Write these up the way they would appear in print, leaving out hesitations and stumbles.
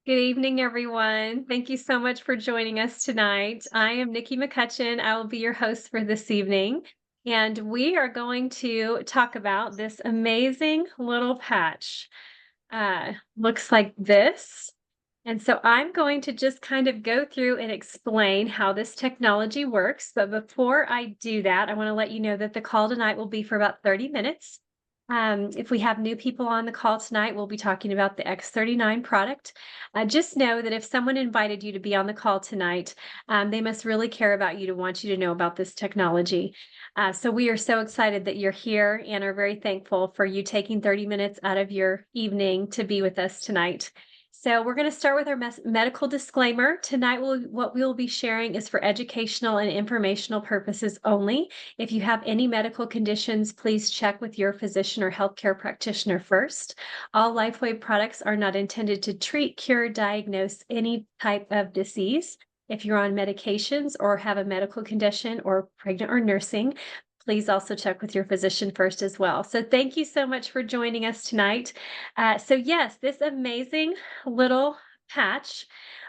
Good evening, everyone. Thank you so much for joining us tonight. I am Nikki McCutchen. I will be your host for this evening, and we are going to talk about this amazing little patch. Looks like this. And so I'm going to just kind of go through and explain how this technology works. But before I do that, I want to let you know that the call tonight will be for about 30 minutes. If we have new people on the call tonight, we'll be talking about the X39 product. Just know that if someone invited you to be on the call tonight, they must really care about you to want you to know about this technology. So we are so excited that you're here and are very thankful for you taking 30 minutes out of your evening to be with us tonight. So we're going to start with our medical disclaimer. Tonight, what we'll be sharing is for educational and informational purposes only. If you have any medical conditions, please check with your physician or healthcare practitioner first. All LifeWave products are not intended to treat, cure, diagnose any type of disease. If you're on medications or have a medical condition or pregnant or nursing, please also check with your physician first as well. So thank you so much for joining us tonight. So yes, this amazing little patch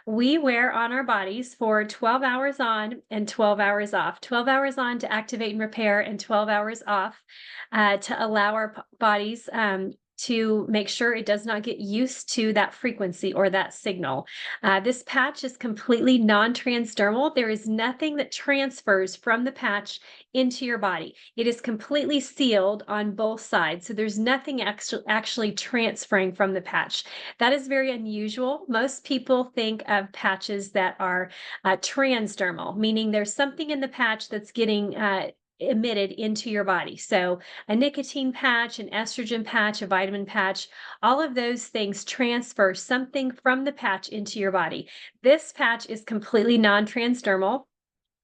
we wear on our bodies for 12 hours on and 12 hours off. 12 hours on to activate and repair, and 12 hours off to allow our bodies to make sure it does not get used to that frequency or that signal. This patch is completely non-transdermal. There is nothing that transfers from the patch into your body. It is completely sealed on both sides. So there's nothing actually transferring from the patch. That is very unusual. Most people think of patches that are transdermal, meaning there's something in the patch that's getting emitted into your body. So a nicotine patch, an estrogen patch, a vitamin patch, all of those things transfer something from the patch into your body. This patch is completely non-transdermal,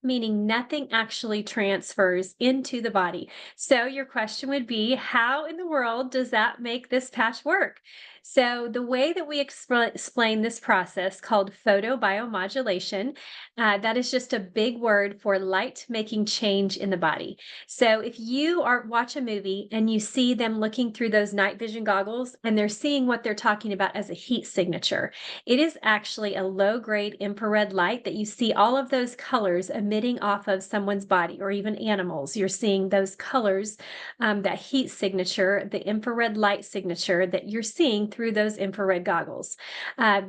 meaning nothing actually transfers into the body. So your question would be, how in the world does that make this patch work? So the way that we explain this process called photobiomodulation, that is just a big word for light making change in the body. So if you watch a movie and you see them looking through those night vision goggles and they're seeing what they're talking about as a heat signature, it is actually a low grade infrared light that you see all of those colors emitting off of someone's body or even animals. You're seeing those colors, that heat signature, the infrared light signature that you're seeing through those infrared goggles.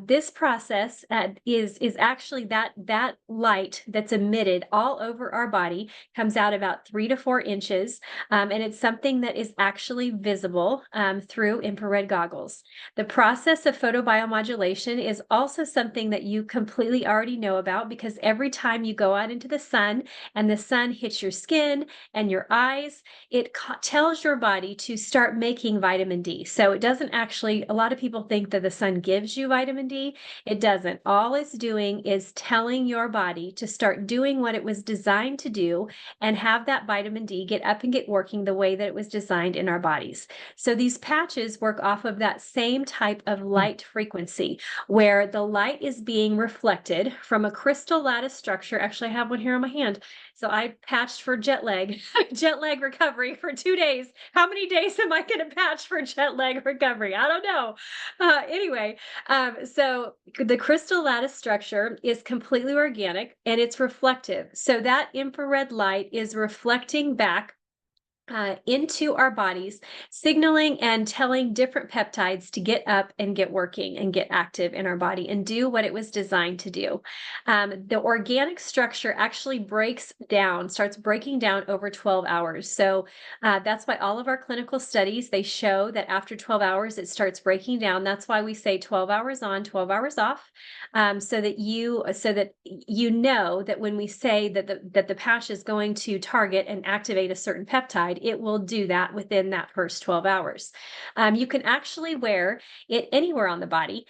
This process is actually that light that's emitted all over our body comes out about 3 to 4 inches, and it's something that is actually visible through infrared goggles. The process of photobiomodulation is also something that you completely already know about, because every time you go out into the sun and the sun hits your skin and your eyes, it tells your body to start making vitamin D. So it doesn't actually, a lot of people think that the sun gives you vitamin D. It doesn't. All it's doing is telling your body to start doing what it was designed to do and have that vitamin D get up and get working the way that it was designed in our bodies. So these patches work off of that same type of light frequency, where the light is being reflected from a crystal lattice structure. Actually, I have one here on my hand. So I patched for jet lag, jet lag recovery for 2 days. How many days am I going to patch for jet lag recovery? I don't know. Anyway, so the crystal lattice structure is completely organic and it's reflective. So that infrared light is reflecting back into our bodies, signaling and telling different peptides to get up and get working and get active in our body and do what it was designed to do. The organic structure actually starts breaking down over 12 hours. So that's why all of our clinical studies, they show that after 12 hours, it starts breaking down. That's why we say 12 hours on, 12 hours off, so that you know that when we say that the patch is going to target and activate a certain peptide, it will do that within that first 12 hours. You can actually wear it anywhere on the body,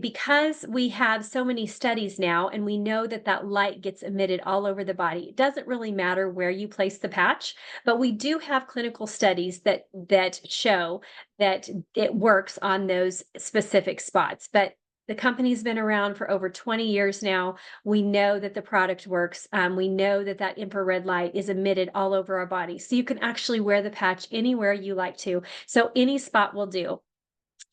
because we have so many studies now and we know that that light gets emitted all over the body. It doesn't really matter where you place the patch, but we do have clinical studies that show that it works on those specific spots. But the company's been around for over 20 years now. We know that the product works. We know that that infrared light is emitted all over our body. So you can actually wear the patch anywhere you like to. So any spot will do.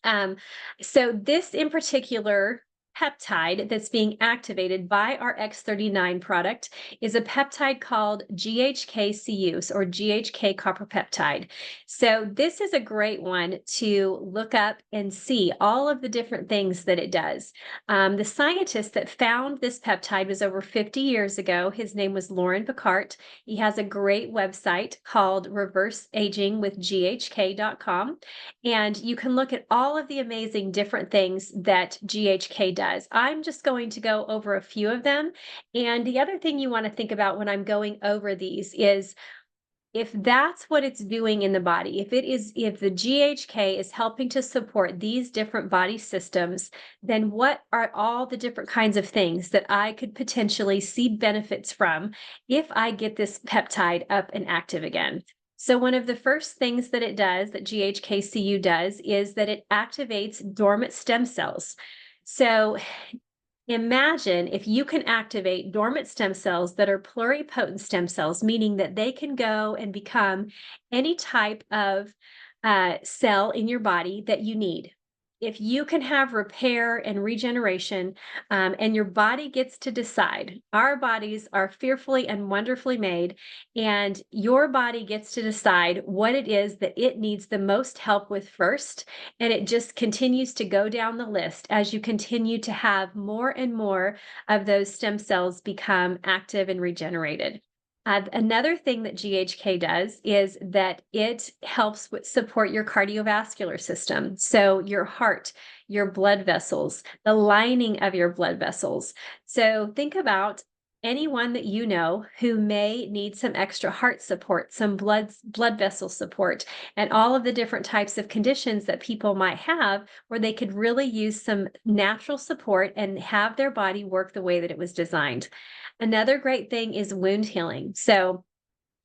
Um, so this in particular peptide that's being activated by our X39 product is a peptide called GHK-CU or GHK copper peptide. So this is a great one to look up and see all of the different things that it does. The scientist that found this peptide was over 50 years ago. His name was Lauren Picard. He has a great website called reverseagingwithghk.com. And you can look at all of the amazing different things that GHK does. I'm just going to go over a few of them. And the other thing you want to think about when I'm going over these is if that's what it's doing in the body, if the GHK is helping to support these different body systems, then what are all the different kinds of things that I could potentially see benefits from if I get this peptide up and active again? So one of the first things that it does, that GHKCU does, is that it activates dormant stem cells. So imagine if you can activate dormant stem cells that are pluripotent stem cells, meaning that they can go and become any type of cell in your body that you need. If you can have repair and regeneration, and your body gets to decide, our bodies are fearfully and wonderfully made, and your body gets to decide what it is that it needs the most help with first. And it just continues to go down the list as you continue to have more and more of those stem cells become active and regenerated. Another thing that GHK does is that it helps with support your cardiovascular system. So your heart, your blood vessels, the lining of your blood vessels. So think about anyone that you know who may need some extra heart support, some blood vessel support, and all of the different types of conditions that people might have where they could really use some natural support and have their body work the way that it was designed. Another great thing is wound healing. So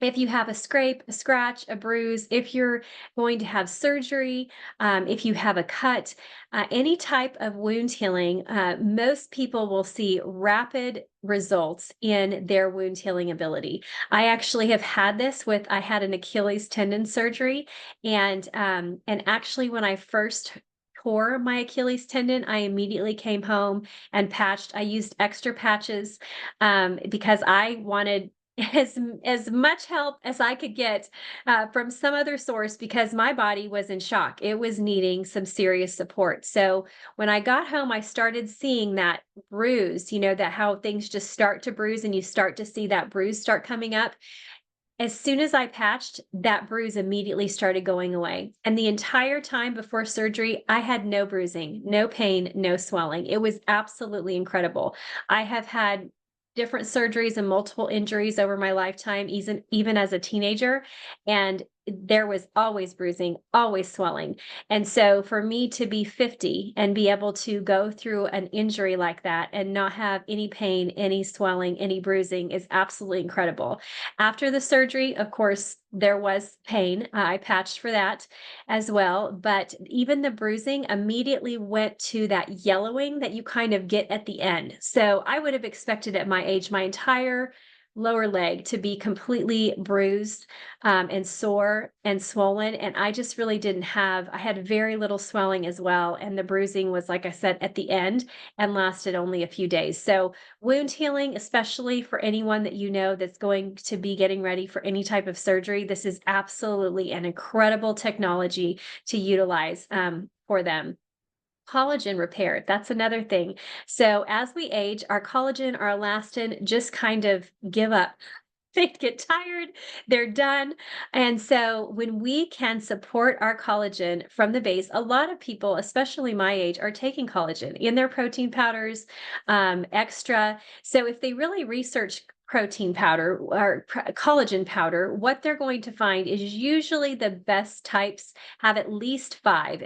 if you have a scrape, a scratch, a bruise, if you're going to have surgery, if you have a cut, any type of wound healing, most people will see rapid results in their wound healing ability. I actually have had this with, I had an Achilles tendon surgery, and actually when I first tore my Achilles tendon, I immediately came home and patched. I used extra patches because I wanted as much help as I could get from some other source because my body was in shock. It was needing some serious support. So when I got home, I started seeing that bruise, that how things just start to bruise and you start to see that bruise start coming up. As soon as I patched, that bruise immediately started going away. And the entire time before surgery, I had no bruising, no pain, no swelling. It was absolutely incredible. I have had different surgeries and multiple injuries over my lifetime, even as a teenager. And there was always bruising, always swelling. And so for me to be 50 and be able to go through an injury like that and not have any pain, any swelling, any bruising is absolutely incredible. After the surgery, of course, there was pain. I patched for that as well. But even the bruising immediately went to that yellowing that you kind of get at the end. So I would have expected at my age, my entire lower leg to be completely bruised and sore and swollen. And I just really didn't have, I had very little swelling as well. And the bruising was, like I said, at the end and lasted only a few days. So wound healing, especially for anyone that you know that's going to be getting ready for any type of surgery, this is absolutely an incredible technology to utilize for them. Collagen repair, that's another thing. So as we age, our collagen, our elastin just kind of give up. They get tired, they're done. And so when we can support our collagen from the base, a lot of people, especially my age, are taking collagen in their protein powders, extra. So if they really research protein powder or collagen powder, what they're going to find is usually the best types have at least five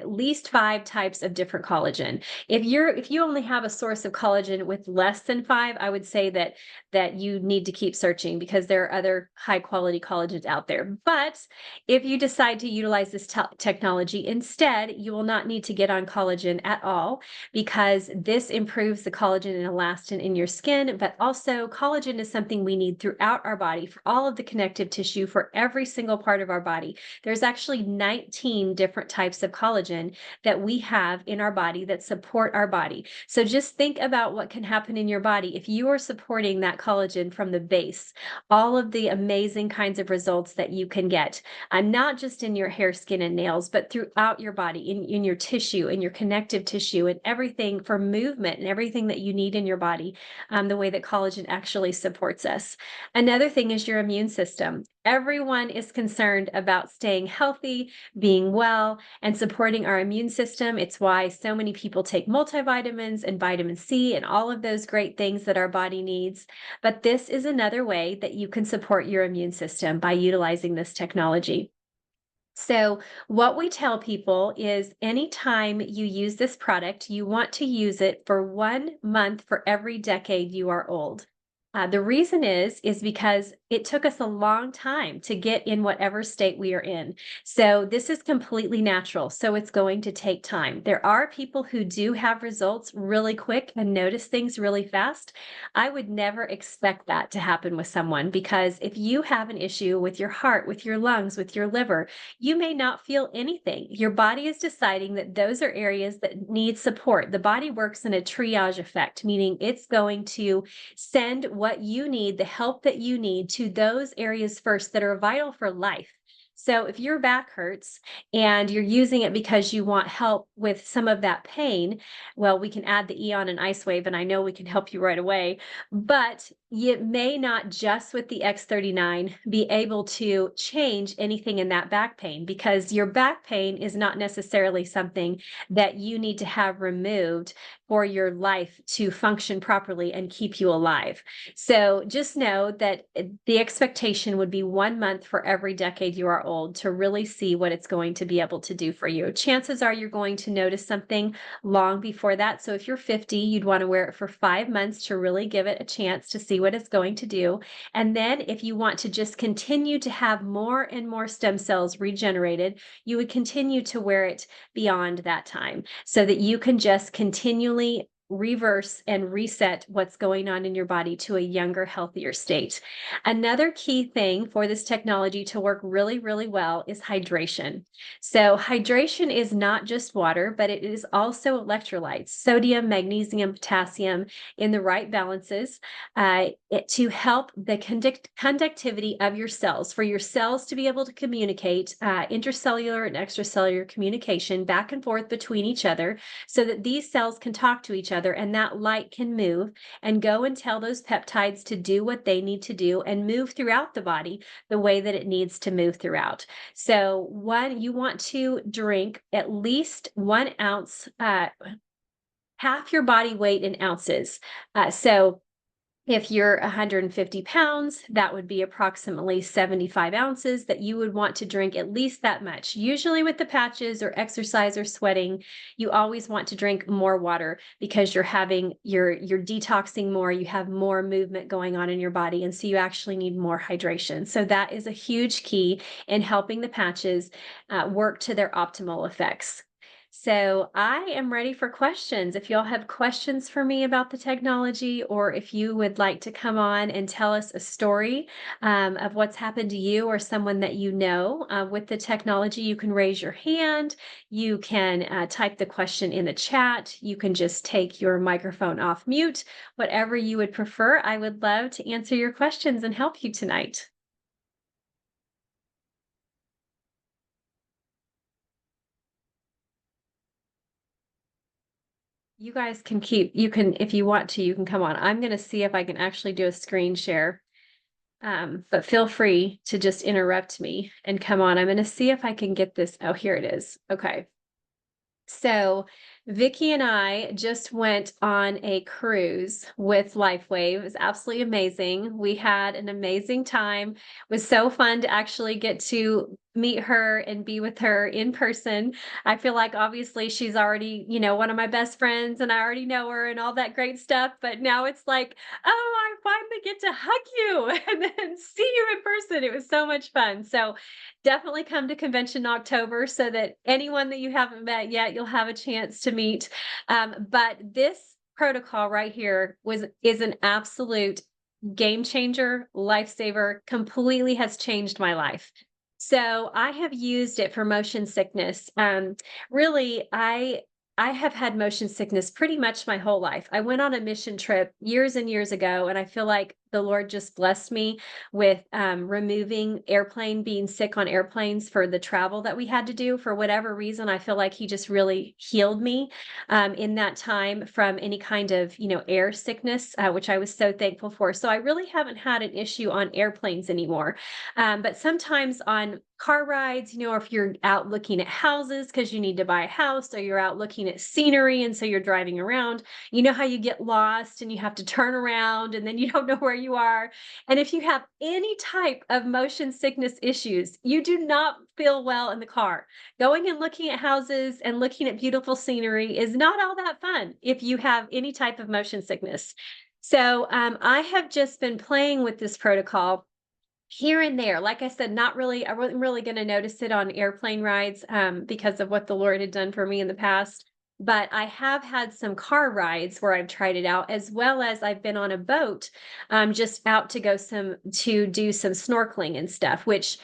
types of different collagen. If you only have a source of collagen with less than five, I would say that you need to keep searching because there are other high quality collagens out there. But if you decide to utilize this technology instead, you will not need to get on collagen at all because this improves the collagen and elastin in your skin. But also collagen is something something we need throughout our body for all of the connective tissue for every single part of our body. There's actually 19 different types of collagen that we have in our body that support our body. So just think about what can happen in your body if you are supporting that collagen from the base, all of the amazing kinds of results that you can get, not just in your hair, skin, and nails, but throughout your body, in your tissue, in your connective tissue, and everything for movement and everything that you need in your body, the way that collagen actually supports us. Another thing is your immune system. Everyone is concerned about staying healthy, being well, and supporting our immune system. It's why so many people take multivitamins and vitamin C and all of those great things that our body needs. But this is another way that you can support your immune system by utilizing this technology. So, what we tell people is anytime you use this product, you want to use it for 1 month for every decade you are old. The reason is because it took us a long time to get in whatever state we are in. So this is completely natural. So it's going to take time. There are people who do have results really quick and notice things really fast. I would never expect that to happen with someone because if you have an issue with your heart, with your lungs, with your liver, you may not feel anything. Your body is deciding that those are areas that need support. The body works in a triage effect, meaning it's going to send what you need, the help that you need to those areas first that are vital for life. So if your back hurts and you're using it because you want help with some of that pain, well, we can add the Eon and Ice Wave, and I know we can help you right away. But it may not just with the X39 be able to change anything in that back pain because your back pain is not necessarily something that you need to have removed for your life to function properly and keep you alive. So just know that the expectation would be 1 month for every decade you are old to really see what it's going to be able to do for you. Chances are you're going to notice something long before that. So if you're 50, you'd want to wear it for 5 months to really give it a chance to see what it's going to do. And then if you want to just continue to have more and more stem cells regenerated, you would continue to wear it beyond that time so that you can just continually reverse and reset what's going on in your body to a younger, healthier state. Another key thing for this technology to work really, really well is hydration. So hydration is not just water, but it is also electrolytes, sodium, magnesium, potassium in the right balances to help the conductivity of your cells, for your cells to be able to communicate intercellular and extracellular communication back and forth between each other so that these cells can talk to each other and that light can move and go and tell those peptides to do what they need to do and move throughout the body the way that it needs to move throughout. So you want to drink at least 1 ounce, half your body weight in ounces. So if you're 150 pounds, that would be approximately 75 ounces that you would want to drink at least that much. Usually with the patches or exercise or sweating, you always want to drink more water because you're detoxing more, you have more movement going on in your body, and so you actually need more hydration. So that is a huge key in helping the patches work to their optimal effects. So I am ready for questions. If y'all have questions for me about the technology, or if you would like to come on and tell us a story of what's happened to you or someone that you know with the technology, you can raise your hand. You can type the question in the chat. You can just take your microphone off mute. Whatever you would prefer, I would love to answer your questions and help you tonight. You guys can if you want to, you can come on. I'm going to see if I can actually do a screen share. But feel free to just interrupt me and come on. I'm going to see if I can get this. Oh, here it is. Okay. So Vicky and I just went on a cruise with LifeWave. It was absolutely amazing. We had an amazing time. It was so fun to actually get to meet her and be with her in person. I feel like obviously she's already, one of my best friends and I already know her and all that great stuff. But now it's like, oh, I finally get to hug you and then see you in person. It was so much fun. So definitely come to convention in October so that anyone that you haven't met yet, you'll have a chance to meet. But this protocol right here is an absolute game changer, lifesaver, completely has changed my life. So I have used it for motion sickness. Really, I have had motion sickness pretty much my whole life. I went on a mission trip years and years ago, and I feel like the Lord just blessed me with removing being sick on airplanes for the travel that we had to do. For whatever reason, I feel like He just really healed me in that time from any kind of, air sickness, which I was so thankful for. So I really haven't had an issue on airplanes anymore. But sometimes on car rides, or if you're out looking at houses because you need to buy a house, or you're out looking at scenery and so you're driving around, you know how you get lost and you have to turn around and then you don't know where you are. And if you have any type of motion sickness issues, you do not feel well in the car. Going and looking at houses and looking at beautiful scenery is not all that fun if you have any type of motion sickness. So I have just been playing with this protocol here and there. Like I said, not really, I wasn't really going to notice it on airplane rides because of what the Lord had done for me in the past. But I have had some car rides where I've tried it out, as well as I've been on a boat, just out to do some snorkeling and stuff, which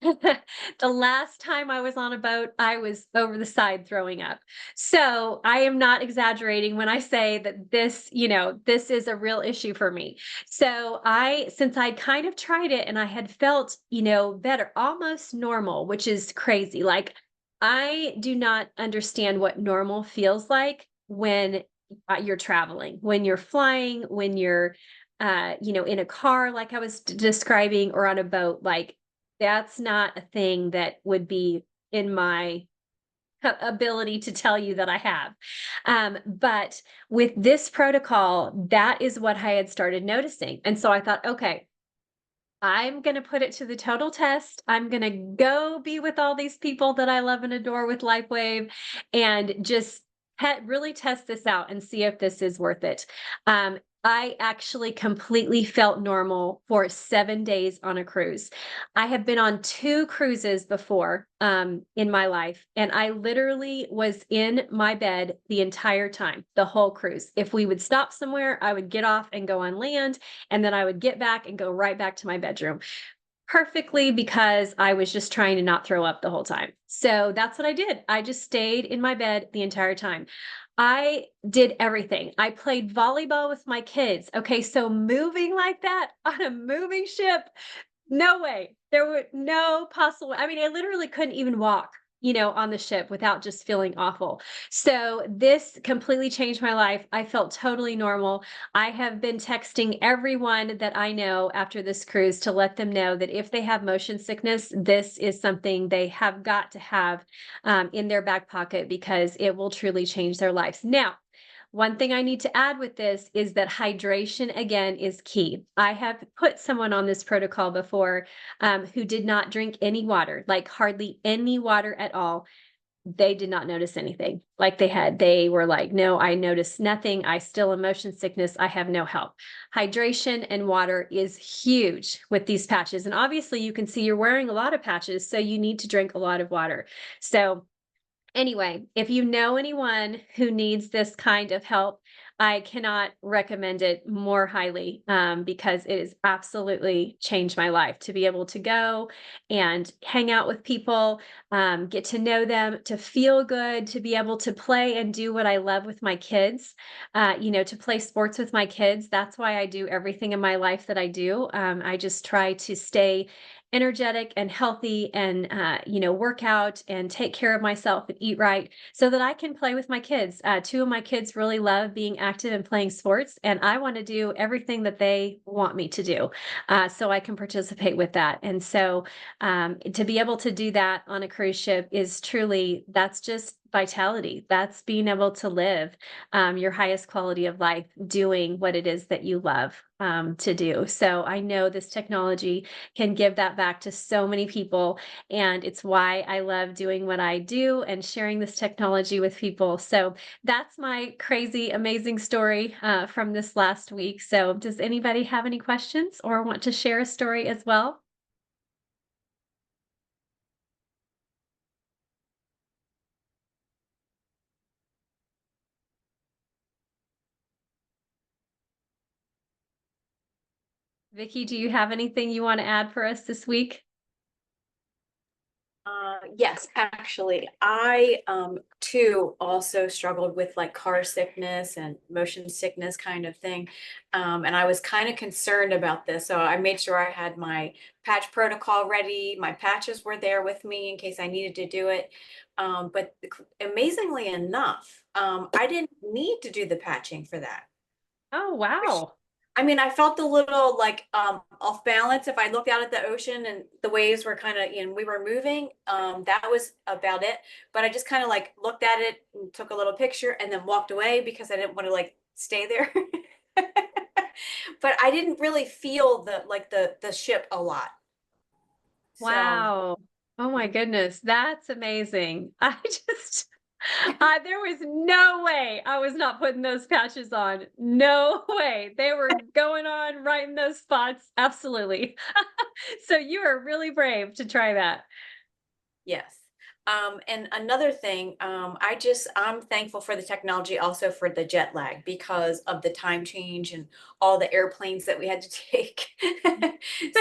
the last time I was on a boat, I was over the side throwing up. So I am not exaggerating when I say that this is a real issue for me. So since I'd kind of tried it and I had felt, better, almost normal, which is crazy. Like, I do not understand what normal feels like when you're traveling, when you're flying, when you're, in a car, like I was describing, or on a boat. Like, that's not a thing that would be in my ability to tell you that I have. But with this protocol, that is what I had started noticing. And so I thought, okay, I'm going to put it to the total test. I'm going to go be with all these people that I love and adore with LifeWave and just really test this out and see if this is worth it. I actually completely felt normal for 7 days on a cruise. I have been on two cruises before in my life, and I literally was in my bed the entire time, the whole cruise. If we would stop somewhere, I would get off and go on land, and then I would get back and go right back to my bedroom perfectly because I was just trying to not throw up the whole time. So that's what I did. I just stayed in my bed the entire time. I did everything. I played volleyball with my kids. Okay, so moving like that on a moving ship, no way. There were no possible I mean, I literally couldn't even walk, on the ship without just feeling awful. So this completely changed my life. I felt totally normal. I have been texting everyone that I know after this cruise to let them know that if they have motion sickness, this is something they have got to have in their back pocket because it will truly change their lives. Now, one thing I need to add with this is that hydration, again, is key. I have put someone on this protocol before who did not drink any water, like hardly any water at all. They did not notice anything like they were like, no, I noticed nothing. I still am motion sickness. I have no help. Hydration and water is huge with these patches. And obviously you can see you're wearing a lot of patches, so you need to drink a lot of water. So anyway, if you know anyone who needs this kind of help, I cannot recommend it more highly because it has absolutely changed my life to be able to go and hang out with people, get to know them, to feel good, to be able to play and do what I love with my kids, to play sports with my kids. That's why I do everything in my life that I do. I just try to stay energetic and healthy and work out and take care of myself and eat right so that I can play with my kids. Two of my kids really love being active and playing sports, and I want to do everything that they want me to do so I can participate with that. And so to be able to do that on a cruise ship is truly, that's just vitality. That's being able to live your highest quality of life doing what it is that you love to do. So I know this technology can give that back to so many people. And it's why I love doing what I do and sharing this technology with people. So that's my crazy, amazing story from this last week. So does anybody have any questions or want to share a story as well? Vicky, do you have anything you want to add for us this week? Yes, actually, I too also struggled with like car sickness and motion sickness kind of thing. And I was kind of concerned about this. So I made sure I had my patch protocol ready. My patches were there with me in case I needed to do it. But amazingly enough, I didn't need to do the patching for that. Oh, wow. I mean, I felt a little like off balance if I looked out at the ocean and the waves were kind of, we were moving. That was about it. But I just kind of like looked at it and took a little picture and then walked away because I didn't want to like stay there. But I didn't really feel the ship a lot. So Wow. Oh my goodness, that's amazing. I just there was no way I was not putting those patches on. No way. They were going on right in those spots. Absolutely. So you are really brave to try that. yes. And another thing, I'm thankful for the technology also for the jet lag because of the time change and all the airplanes that we had to take.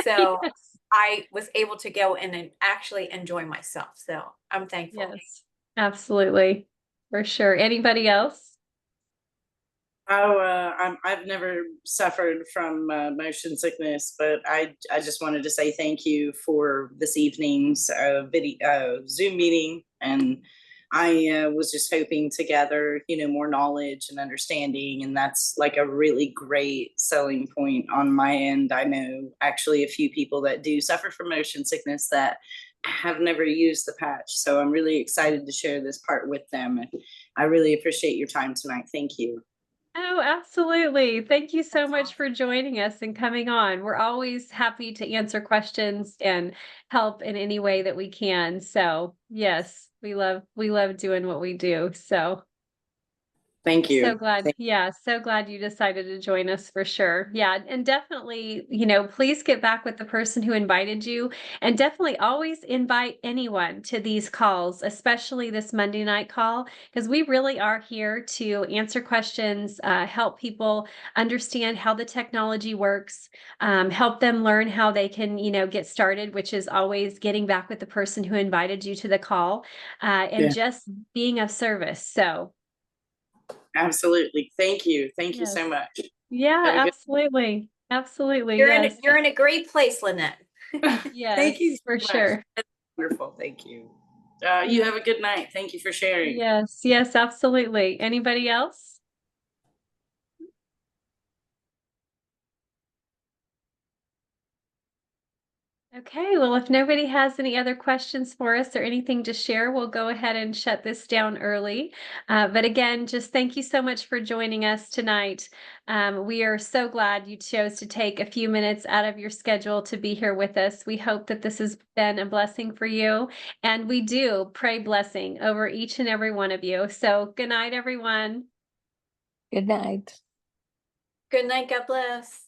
So Yes. I was able to go in and actually enjoy myself. So I'm thankful. Yes. Absolutely. For sure. Anybody else? Oh, I've never suffered from motion sickness, but I just wanted to say thank you for this evening's video Zoom meeting, and I was just hoping to gather, more knowledge and understanding, and that's like a really great selling point on my end. I know actually a few people that do suffer from motion sickness that have never used the patch, so I'm really excited to share this part with them. And I really appreciate your time tonight. Thank you. Oh, absolutely. Thank you so That's much for awesome. joining us and coming on. We're always happy to answer questions and help in any way that we can. So, yes, we love doing what we do. So, Thank so you. glad, yeah, so glad you decided to join us for sure. Yeah, and definitely, please get back with the person who invited you, and definitely always invite anyone to these calls, especially this Monday night call, because we really are here to answer questions, help people understand how the technology works, help them learn how they can, get started, which is always getting back with the person who invited you to the call, and Yeah, just being of service. So, absolutely. Thank you. Thank you so yes. much. Yeah, Have a good absolutely. Absolutely, You're in yes. you're in a great place, Lynette. Thank you Yes, for so much. sure. That's wonderful. Thank you. You Yeah. have a good night. Thank you for sharing. Yes, yes, absolutely. Anybody else? Okay, well, if nobody has any other questions for us or anything to share, we'll go ahead and shut this down early. But again, just thank you so much for joining us tonight. We are so glad you chose to take a few minutes out of your schedule to be here with us. We hope that this has been a blessing for you, and we do pray blessing over each and every one of you. So good night, everyone. Good night. Good night. God bless.